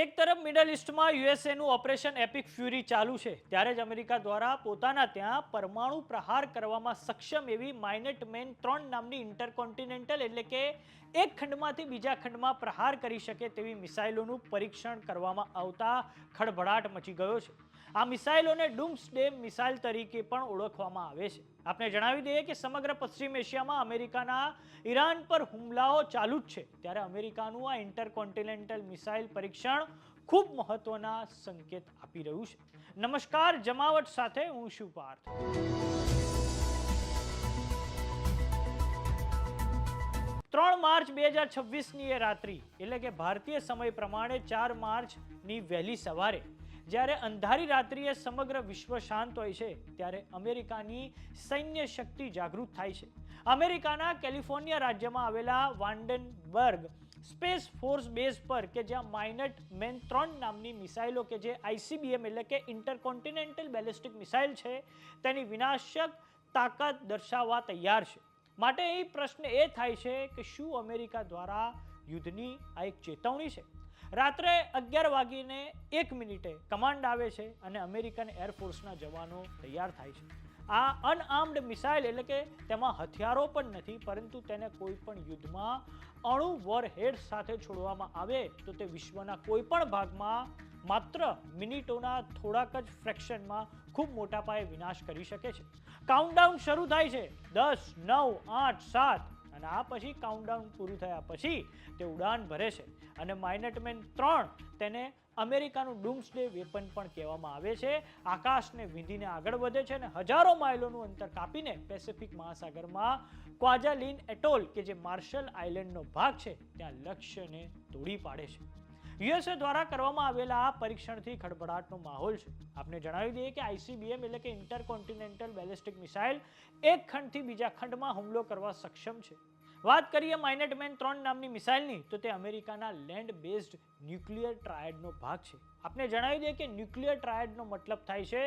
એક તરફ middle ઇસ્ટમાં યુએસએનું operation EPIC furry ચાલુ છે, ત્યારે જ અમેરિકા દ્વારા પોતાના ત્યાં પરમાણુ પ્રહાર કરવામાં સક્ષમ એવી માઇનેટમેન-3 નામની ઇન્ટરકોન્ટિનેન્ટલ એટલે કે એક ખંડમાંથી બીજા ખંડમાં પ્રહાર કરી શકે તેવી મિસાઇલોનું પરીક્ષણ કરવામાં આવતા ખળભળાટ મચી ગયો છે. આ મિસાઇલોને ડૂમ્સડે મિસાઇલ તરીકે પણ ઓળખવામાં આવે છે. આપણે જણાવી દઈએ કે સમગ્ર પશ્ચિમ એશિયામાં અમેરિકાના ઈરાન પર હુમલાઓ ચાલુ જ છે, ત્યારે અમેરિકાનું આ ઇન્ટરકોન્ટિનેન્ટલ મિસાઇલ પરીક્ષણ ખૂબ મહત્વના સંકેત આપી રહ્યું છે. નમસ્કાર, જમાવટ સાથે હું છું પાર્થ. 3 માર્ચ 2026ની એ રાત્રિ એટલે કે ભારતીય સમય પ્રમાણે 4 માર્ચની વહેલી સવારે જ્યારે અંધારી રાત્રિએ સમગ્ર વિશ્વ શાંત હોય છે, ત્યારે અમેરિકાની સૈન્ય શક્તિ જાગૃત થાય છે. અમેરિકાના કેલિફોર્નિયા રાજ્યમાં આવેલા વાન્ડનબર્ગ સ્પેસ ફોર્સ બેઝ પર કે જ્યાં માઇનેટમેન-3 નામની મિસાઇલો કે જે ICBM એટલે કે ઇન્ટરકોન્ટિનેન્ટલ બેલિસ્ટિક મિસાઇલ છે તેની વિનાશક તાકાત દર્શાવવા તૈયાર છે. માટે એ પ્રશ્ન એ થાય છે કે શું અમેરિકા દ્વારા યુદ્ધની આ એક ચેતવણી છે? રાત્રે 11:01 કમાન્ડ આવે છે અને અમેરિકન એરફોર્સના જવાનો તૈયાર થાય છે. આ અનઆર્મ્ડ મિસાઇલ એટલે કે તેમાં હથિયારો પણ નથી, પરંતુ તેને કોઈ પણ યુદ્ધમાં અણુ વોરહેડ સાથે છોડવામાં આવે તો તે વિશ્વના કોઈ પણ ભાગમાં માત્ર મિનિટોના થોડાક જ ફ્રેક્શનમાં ખૂબ મોટા પાયે વિનાશ કરી શકે છે. કાઉન્ટડાઉન શરૂ થાય છે. 10, 9, 8, 7 અને આ પછી કાઉન્ટડાઉન પૂરું થયા પછી તે ઉડાન ભરે છે અને માઇનેટમેન-3 તેને અમેરિકાનું ડૂમ્સડે વેપન પણ કહેવામાં આવે છે. આકાશને વીંધીને આગળ વધે છે અને હજારો માઇલોનું અંતર કાપીને પેસિફિક મહાસાગરમાં ક્વાજાલિન એટોલ કે જે માર્શલ આઇલેન્ડનો ભાગ છે ત્યાં લક્ષ્યને તોડી પાડે છે. યુએસએ દ્વારા કરવામાં આવેલા આ પરીક્ષણથી ખળભળાટનો માહોલ છે. આપણે જણાવી દઈએ કે ICBM એટલે કે ઇન્ટરકોન્ટિનેન્ટલ બેલિસ્ટિક મિસાઇલ એક ખંડથી બીજા ખંડમાં હુમલો કરવા સક્ષમ છે. વાત કરીએ માઇનેટમેન-3 નામની મિસાઇલની તો તે અમેરિકાના લેન્ડ બેઝડ ન્યુક્લિયર ટ્રાયડનો ભાગ છે. આપણે જણાવી દઈએ કે ન્યુક્લિયર ટ્રાયડનો મતલબ થાય છે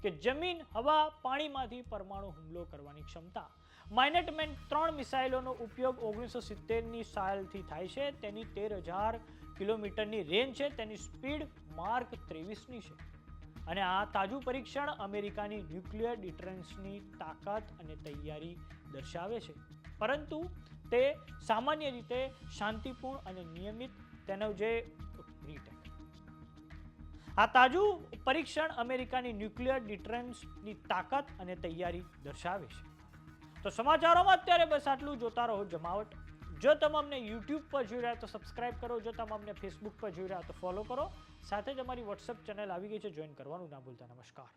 કે જમીન, હવા, પાણીમાંથી પરમાણુ હુમલો કરવાની ક્ષમતા. માઇનેટમેન-3 મિસાઇલોનો ઉપયોગ 1970ની સાલથી થાય છે. તેની 13,000 કિલોમીટરની રેન્જ છે. તેની સ્પીડ માર્ક 23ની છે અને આ તાજું પરીક્ષણ અમેરિકાની ન્યુક્લિયર ડિટરન્સની તાકાત અને તૈયારી દર્શાવે છે. પરંતુ તે સામાન્ય રીતે શાંતિપૂર્ણ અને નિયમિત તેનો જે આ તાજું પરીક્ષણ અમેરિકાની ન્યુક્લિયર ડિટરન્સની તાકાત અને તૈયારી દર્શાવે છે. તો સમાચારોમાં અત્યારે બસ આટલું. જોતા રહો જમાવટ. જો તમે અમને YouTube પર જોઈ રહ્યા તો સબસ્ક્રાઇબ કરો. જો તમે અમને Facebook પર જોઈ રહ્યા તો ફોલો કરો. સાથે જ અમારી WhatsApp ચેનલ આવી ગઈ છે, જોઈન કરવાનું ના ભૂલતા. નમસ્કાર.